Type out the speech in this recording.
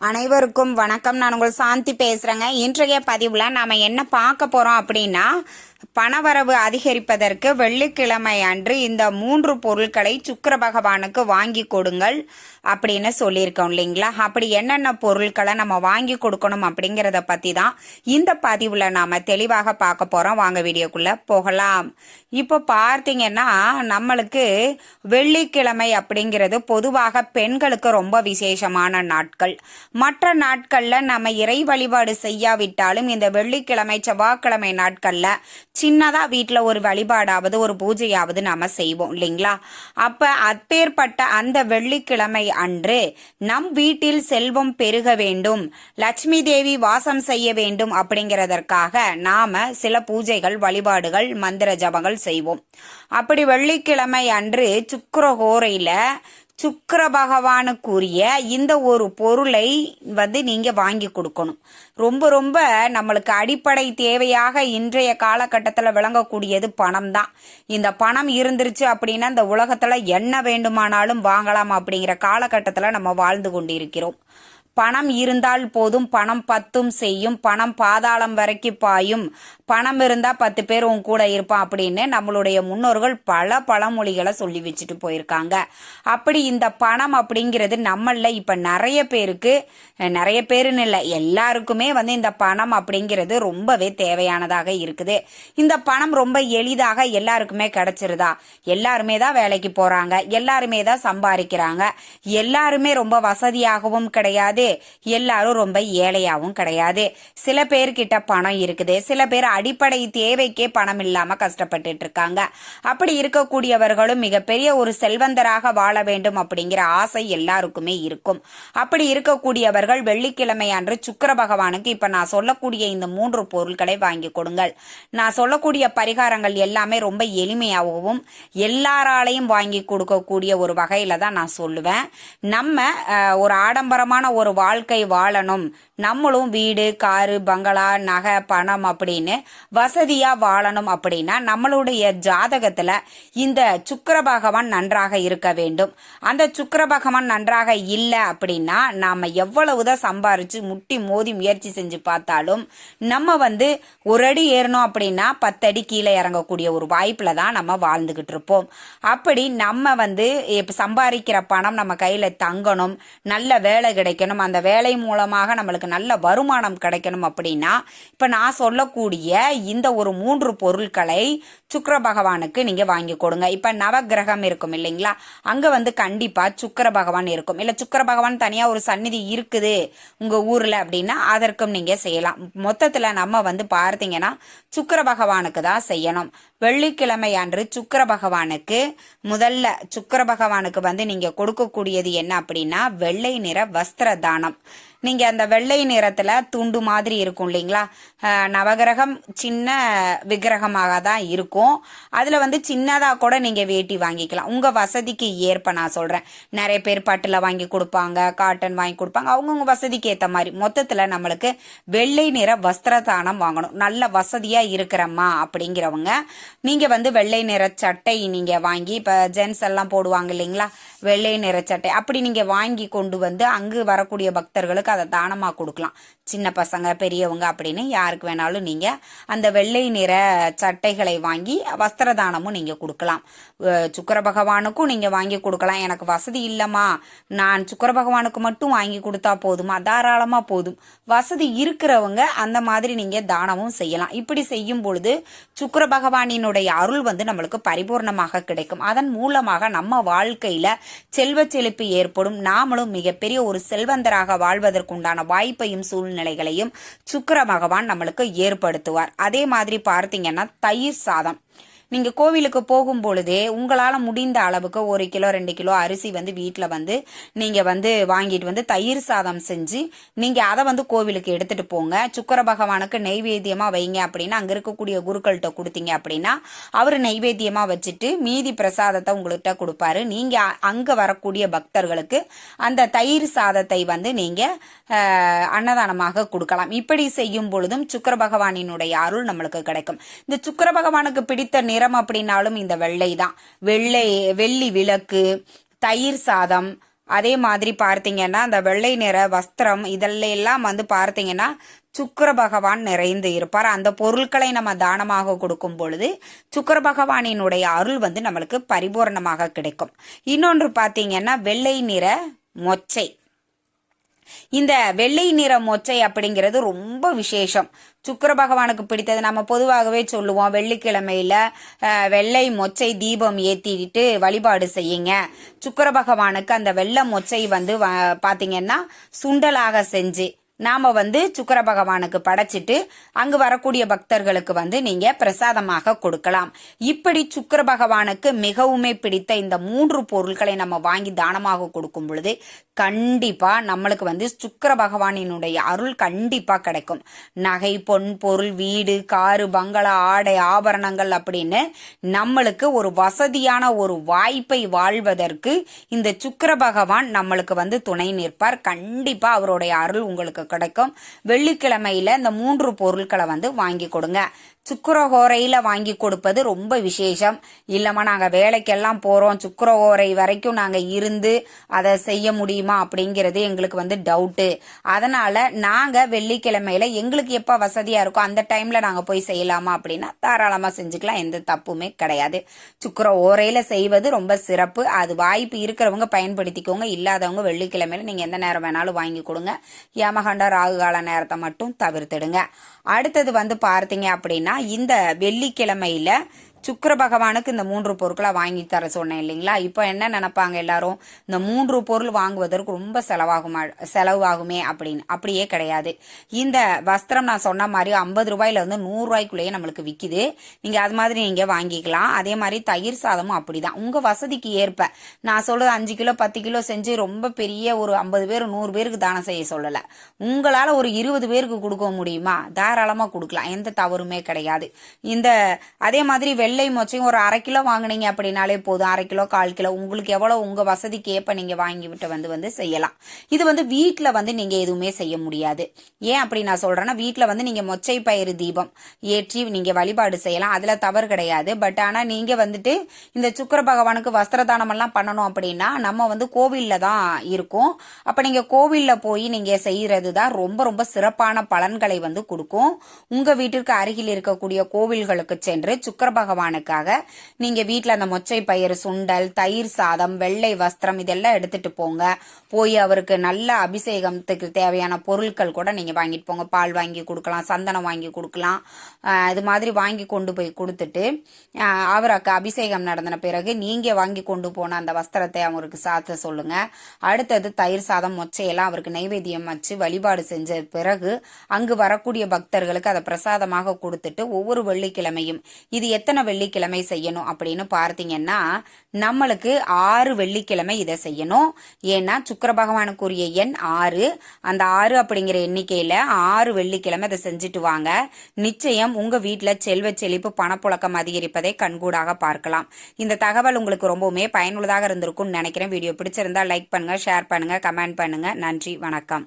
அனைவருக்கும் வணக்கம். நான் உங்கள் சாந்தி பேசுகிறேங்க. இன்றைய பதிவில் நாம் என்ன பார்க்க போகிறோம் அப்படின்னா, பணவரவு அதிகரிப்பதற்கு வெள்ளிக்கிழமை அன்று இந்த 3 பொருட்களை சுக்கிர பகவானுக்கு வாங்கி கொடுங்கள் அப்படின்னு சொல்லியிருக்கோம் இல்லைங்களா? அப்படி என்னென்ன பொருட்களை நம்ம வாங்கி கொடுக்கணும் அப்படிங்கிறத பற்றி தான் இந்த பதிவில் நாம் தெளிவாக பார்க்க போகிறோம். வாங்க வீடியோக்குள்ளே போகலாம். இப்போ பார்த்தீங்கன்னா, நம்மளுக்கு வெள்ளிக்கிழமை அப்படிங்கிறது பொதுவாக பெண்களுக்கு ரொம்ப விசேஷமான நாட்கள். மற்ற நாட்களில் நம்ம இறை வழிபாடு செய்யாவிட்டாலும் இந்த வெள்ளிக்கிழமை செவ்வாய்க்கிழமை நாட்களில் சின்னதா வீட்டில் ஒரு வழிபாடாவது ஒரு பூஜையாவது நாம செய்வோம் இல்லைங்களா? அப்ப அப்பேற்பட்ட அந்த வெள்ளிக்கிழமை அன்று நம் வீட்டில் செல்வம் பெருக வேண்டும், லட்சுமி தேவி வாசம் செய்ய வேண்டும் அப்படிங்கிறதற்காக நாம சில பூஜைகள் வழிபாடுகள் மந்திர ஜபங்கள் செய்வோம். அப்படி வெள்ளிக்கிழமை அன்று சுக்கிரஹோரையில சுக்கிர பகவானுக்குரிய இந்த ஒரு பொருளை நீங்க வாங்கி கொடுக்கணும். ரொம்ப ரொம்ப நம்மளுக்கு அடிப்படை தேவையாக இன்றைய காலகட்டத்தில் விளங்கக்கூடியது பணம் தான். இந்த பணம் இருந்துருச்சு அப்படின்னா இந்த உலகத்துல என்ன வேண்டுமானாலும் வாங்கலாம் அப்படிங்கிற காலகட்டத்தில் நம்ம வாழ்ந்து கொண்டிருக்கிறோம். பணம் இருந்தால் போதும், பணம் 10 செய்யும், பணம் பாதாளம் வரைக்கும் பாயும், பணம் இருந்தா 10 பேர் உன் கூட இருப்பான் அப்படின்னு நம்மளுடைய முன்னோர்கள் பல பழமொழிகளை சொல்லி வச்சுட்டு போயிருக்காங்க. அப்படி இந்த பணம் அப்படிங்கிறது நம்மள இப்ப நிறைய பேருக்கு, நிறைய பேருன்னு இல்லை எல்லாருக்குமே இந்த பணம் அப்படிங்கிறது ரொம்பவே தேவையானதாக இருக்குது. இந்த பணம் ரொம்ப எளிதாக எல்லாருக்குமே கிடைச்சிருதா? எல்லாருமே தான் வேலைக்கு போறாங்க, எல்லாருமே தான் சம்பாதிக்கிறாங்க, எல்லாருமே ரொம்ப வசதியாகவும் கிடையாது, எல்லாரும் ரொம்ப ஏழையாவும் கிடையாது. சில பேர்கிட்ட பணம் இருக்குது, சில பேர் அடிப்படை தேவைக்கே பணம் இல்லாம கஷ்டப்பட்டு இருக்காங்க. அப்படி இருக்கக்கூடியவர்களும் மிகப்பெரிய ஒரு செல்வந்தராக வாழ வேண்டும் அப்படிங்கிற ஆசை எல்லாருக்குமே இருக்கும். அப்படி இருக்கக்கூடியவர்கள் வெள்ளிக்கிழமை அன்று சுக்கிர பகவானுக்கு இப்ப நான் சொல்லக்கூடிய இந்த 3 பொருட்களை வாங்கி கொடுங்கள். நான் சொல்லக்கூடிய பரிகாரங்கள் எல்லாமே ரொம்ப எளிமையாகவும் எல்லாராலையும் வாங்கி கொடுக்கக்கூடிய ஒரு வகையில தான் நான் சொல்லுவேன். நம்ம ஒரு ஆடம்பரமான ஒரு வாழ்க்கை வாழணும், நம்மளும் வீடு காரு பங்களா நகை பணம் அப்படின்னு வசதியா வாழணும் அப்படின்னா நம்மளுடைய ஜாதகத்துல இந்த சுக்கிர பகவான் நன்றாக இருக்க வேண்டும். அந்த சுக்கிர பகவான் நன்றாக இல்லை அப்படின்னா நாம எவ்வளவுதான் சம்பாரிச்சு முட்டி மோதி முயற்சி செஞ்சு பார்த்தாலும் நம்ம ஒரு அடி ஏறணும் அப்படின்னா 10 அடி கீழே இறங்கக்கூடிய ஒரு வாய்ப்புல தான் நம்ம வாழ்ந்துகிட்டு இருப்போம். அப்படி நம்ம சம்பாதிக்கிற பணம் நம்ம கையில தங்கணும், நல்ல வேலை கிடைக்கணும், அந்த வேலை மூலமாக நம்மளுக்கு நல்ல வருமானம் கிடைக்கணும் அப்படின்னா இப்ப நான் சொல்லக்கூடிய இந்த ஒரு 3 பொருட்களை சுக்கிர பகவானுக்கு நீங்க வாங்கி கொடுங்க. இப்ப நவகிரகம் இருக்கும் இல்லைங்களா? அங்க கண்டிப்பா சுக்கிர பகவான் இருக்கும். இல்ல சுக்கிர பகவான் தனியா ஒரு சந்நிதி இருக்குது உங்க ஊர்ல அப்படின்னா அதற்கும் நீங்க செய்யலாம். மொத்தத்துல நம்ம பார்த்தீங்கன்னா சுக்கிர பகவானுக்கு தான் செய்யணும். வெள்ளிக்கிழமை அன்று சுக்கிர பகவானுக்கு முதல்ல சுக்கிர பகவானுக்கு நீங்க கொடுக்கக்கூடியது என்ன அப்படின்னா வெள்ளை நிற வஸ்திர தானம். நீங்க அந்த வெள்ளை நிறத்துல துண்டு மாதிரி இருக்கும் இல்லைங்களா? நவகிரகம் சின்ன விக்கிரகமாக தான் இருக்கும். அதுல சின்னதா கூட நீங்க வேட்டி வாங்கிக்கலாம், உங்க வசதிக்கு ஏற்ப. நான் சொல்றேன், நிறைய பேர் பட்டுல வாங்கி கொடுப்பாங்க, காட்டன் வாங்கி கொடுப்பாங்க, அவங்கவுங்க வசதிக்கு ஏத்த மாதிரி. மொத்தத்துல நம்மளுக்கு வெள்ளை நிற வஸ்திர தானம் வாங்கணும். நல்ல வசதியா இருக்கிறம்மா அப்படிங்கிறவங்க நீங்க வெள்ளை நிற சட்டை நீங்க வாங்கி, இப்ப ஜென்ஸ் எல்லாம் போடுவாங்க இல்லைங்களா வெள்ளை நிற சட்டை, அப்படி நீங்க வாங்கி கொண்டு அங்கு வரக்கூடிய பக்தர்களுக்கு அதை தானமா கொடுக்கலாம். சின்ன பசங்க பெரியவங்க அப்படின்னு யாருக்கு வேணாலும் நீங்க அந்த வெள்ளை நிற சட்டைகளை வாங்கி வஸ்திர தானமும் நீங்க கொடுக்கலாம். சுக்கிர பகவானுக்கும் நீங்க வாங்கி கொடுக்கலாம். எனக்கு வசதி இல்லம்மா, நான் சுக்கிர பகவானுக்கு மட்டும் வாங்கி கொடுத்தா போதுமா? தாராளமா போதும். வசதி இருக்கிறவங்க அந்த மாதிரி நீங்க தானமும் செய்யலாம். இப்படி செய்யும் பொழுது சுக்கிர பகவானினுடைய அருள் நம்மளுக்கு பரிபூர்ணமாக கிடைக்கும். அதன் மூலமாக நம்ம வாழ்க்கையில செல்வ செழிப்பு ஏற்படும். நாமளும் மிகப்பெரிய ஒரு செல்வந்தராக வாழ்வதற்குண்டான வாய்ப்பையும் சூழ்நிலைகளையும் சுக்கிர பகவான் நம்மளுக்கு ஏற்படுத்துவார். அதே மாதிரி பார்த்தீங்கன்னா தயிர் சாதம் நீங்க கோவிலுக்கு போகும் பொழுதே உங்களால முடிந்த அளவுக்கு 1 கிலோ 2 கிலோ அரிசி வீட்டுல நீங்க வாங்கிட்டு தயிர் சாதம் செஞ்சு நீங்க அதை கோவிலுக்கு எடுத்துட்டு போங்க. சுக்கிர பகவானுக்கு நெய்வேத்தியமா வைங்க அப்படின்னா அங்க இருக்கக்கூடிய குருக்கள்கிட்ட கொடுத்தீங்க அப்படின்னா அவரு நெய்வேத்தியமா வச்சுட்டு மீதி பிரசாதத்தை உங்கள்கிட்ட கொடுப்பாரு. நீங்க அங்க வரக்கூடிய பக்தர்களுக்கு அந்த தயிர் சாதத்தை நீங்க அன்னதானமாக கொடுக்கலாம். இப்படி செய்யும் பொழுதும் சுக்கிர பகவானினுடைய அருள் நம்மளுக்கு கிடைக்கும். இந்த சுக்கிர பகவானுக்கு பிடித்த நிறம் அப்படின்னாலும் இந்த வெள்ளை தான். வெள்ளி விளக்கு, தயிர் சாதம், அதே மாதிரி பார்த்தீங்கன்னா அந்த வெள்ளை நிற வஸ்திரம் இதெல்லாம் வந்து பார்த்தீங்கன்னா சுக்கிர பகவான் நிறைந்து இருப்பார். அந்த பொருட்களை நம்ம தானமாக கொடுக்கும் பொழுது சுக்கிர பகவானினுடைய அருள் வந்து நம்மளுக்கு பரிபூர்ணமாக கிடைக்கும். இன்னொன்று பார்த்தீங்கன்னா வெள்ளை நிற மொச்சை. இந்த வெள்ளை நிற மொச்சை அப்படிங்கிறது ரொம்ப விசேஷம். சுக்கிர பகவானுக்கு பிடித்தது. நம்ம பொதுவாகவே சொல்லுவோம், வெள்ளிக்கிழமையில வெள்ளை மொச்சை தீபம் ஏற்றிட்டு வழிபாடு செய்யுங்க. சுக்கிர பகவானுக்கு அந்த வெள்ளை மொச்சை வந்து பார்த்தீங்கன்னா சுண்டலாக செஞ்சு நாம வந்து சுக்கிர பகவானுக்கு படைச்சிட்டு அங்கு வரக்கூடிய பக்தர்களுக்கு வந்து நீங்க பிரசாதமாக கொடுக்கலாம். இப்படி சுக்கிர பகவானுக்கு மிகவுமே பிடித்த இந்த 3 பொருட்களை நம்ம வாங்கி தானமாக கொடுக்கும் பொழுது கண்டிப்பா நம்மளுக்கு வந்து சுக்கிர பகவானினுடைய அருள் கண்டிப்பா கிடைக்கும். நகை, பொன் பொருள், வீடு, காரு, பங்களா, ஆடை, ஆபரணங்கள் அப்படின்னு நம்மளுக்கு ஒரு வசதியான ஒரு வாய்ப்பை வாழ்வதற்கு இந்த சுக்கிர பகவான் நம்மளுக்கு வந்து துணை நிற்பார். கண்டிப்பா அவருடைய அருள் உங்களுக்கு கிடைக்கும். வெள்ளிக்கிழமையில இந்த 3 பொருட்களை வந்து வாங்கி கொடுங்க. சுக்கிரஹோரையில வாங்கி கொடுப்பது ரொம்ப விசேஷம். இல்லம்மா நாங்க வேலைக்கெல்லாம் போறோம், சுக்கிரஹோரை வரைக்கும் நாங்க இருந்து அதை செய்ய முடியுமா அப்படிங்கிறது எங்களுக்கு வந்து டவுட்டு. அதனால நாங்க வெள்ளிக்கிழமையில எங்களுக்கு எப்ப வசதியா இருக்கோ அந்த டைம்ல நாங்க போய் செய்யலாமா அப்படின்னா தாராளமா செஞ்சுக்கலாம், எந்த தப்புமே கிடையாது. சுக்கிரஹோரையில செய்வது ரொம்ப சிறப்பு. அது வாய்ப்பு இருக்கிறவங்க பயன்படுத்திக்கோங்க, இல்லாதவங்க வெள்ளிக்கிழமையில நீங்க எந்த நேரம் வேணாலும் வாங்கி கொடுங்க. யமகண்ட ராகுகால நேரத்தை மட்டும் தவிர்த்துடுங்க. அடுத்தது வந்து பார்த்தீங்க அப்படின்னா இந்த வெள்ளிக்கிழமையில சுக்கிர பகவானுக்கு இந்த 3 பொருட்களை வாங்கி தர சொன்னேன் இல்லைங்களா? இப்போ என்ன நினைப்பாங்க எல்லாரும், இந்த 3 பொருள் வாங்குவதற்கு ரொம்ப செலவாகுமே அப்படின்னு. அப்படியே கிடையாது. இந்த வஸ்திரம் நான் சொன்ன மாதிரி 50 ரூபாயில இருந்து 100 ரூபாய்க்குள்ளேயே நம்மளுக்கு விற்கிது. நீங்க அது மாதிரி நீங்க வாங்கிக்கலாம். அதே மாதிரி தயிர் சாதமும் அப்படிதான், உங்க வசதிக்கு ஏற்ப. நான் சொல்றது 5 கிலோ 10 கிலோ செஞ்சு ரொம்ப பெரிய ஒரு 50 பேர் 100 பேருக்கு தானம் செய்ய சொல்லல. உங்களால ஒரு 20 பேருக்கு கொடுக்க முடியுமா? தாராளமா கொடுக்கலாம், எந்த தவறுமே கிடையாது. இந்த அதே மாதிரி வெள்ளை மொச்சையும் ஒரு 1/2 கிலோ வாங்கினீங்க அப்படின்னாலே போதும். 1/2 கிலோ 1/4 கிலோ உங்களுக்கு எவ்வளவு உங்க வசதிக்கு ஏற்ப நீங்க வாங்கி விட்டு வந்து செய்யலாம். இது வந்து வீட்டுல வந்து நீங்க எதுவுமே செய்ய முடியாது. ஏன் அப்படி நான் சொல்றேன்னா, வீட்டுல வந்து நீங்க மொச்சை பயிறு தீபம் ஏற்றி நீங்க வழிபாடு செய்யலாம், அதுல தவறு கிடையாது. பட் ஆனா நீங்க வந்துட்டு இந்த சுக்கிர பகவானுக்கு வஸ்திர தானம் எல்லாம் பண்ணணும் அப்படின்னா நம்ம வந்து கோவில்ல தான் இருக்கும். அப்ப நீங்க கோவில்ல போய் நீங்க செய்யறது தான் ரொம்ப ரொம்ப சிறப்பான பலன்களை வந்து கொடுக்கும். உங்க வீட்டிற்கு அருகில் இருக்கக்கூடிய கோவில்களுக்கு சென்று சுக்கிர பகவானுக்காக நீங்க வீட்டுல அந்த மொச்சை பயிறு, சுண்டல், தயிர் சாதம், வெள்ளை வஸ்திரம் இதெல்லாம் எடுத்துட்டு போங்க. போய் அவருக்கு நல்ல அபிஷேகத்துக்கு தேவையான பொருட்கள் கூட நீங்க வாங்கிட்டு போங்க. பால் வாங்கி கொடுக்கலாம், சந்தனம் வாங்கி கொடுக்கலாம். இது மாதிரி வாங்கி கொண்டு போய் கொடுத்துட்டு அவருக்கு அபிஷேகம் நடந்தின பிறகு நீங்க வாங்கி கொண்டு போன அந்த வஸ்திரத்தை அவருக்கு சாத்த சொல்லுங்க. அடுத்தது தயிர் சாதம், மொச்சையெல்லாம் அவருக்கு நைவேத்தியம் வச்சு வழிபாடு செஞ்ச பிறகு அங்கு வரக்கூடிய பக்தர்களுக்கு அதை பிரசாதமாக கொடுத்துட்டு ஒவ்வொரு வெள்ளிக்கிழமையும் இது எத்தனை வெள்ளிக்கிழமை செய்யணும் அப்படின்னு பார்த்தீங்கன்னா நம்மளுக்கு 6 வெள்ளிக்கிழமை இதை செய்யணும். ஏன்னா சுக்கிர பகவானுக்குரிய எண் 6. அந்த 6 அப்படிங்கிற எண்ணிக்கையில 6 வெள்ளிக்கிழமை இதை செஞ்சுட்டு வாங்க. நிச்சயம் உங்க வீட்டுல செல்வ செழிப்பு, பணப்புழக்கம் அதிகரிப்பதை கண்கூடாக பார்க்கலாம். இந்த தகவல் உங்களுக்கு ரொம்பவுமே பயனுள்ளதாக இருந்திருக்கும்னு நினைக்கிறேன். வீடியோ பிடிச்சிருந்தா லைக் பண்ணுங்க, ஷேர் பண்ணுங்க, கமெண்ட் பண்ணுங்க. நன்றி, வணக்கம்.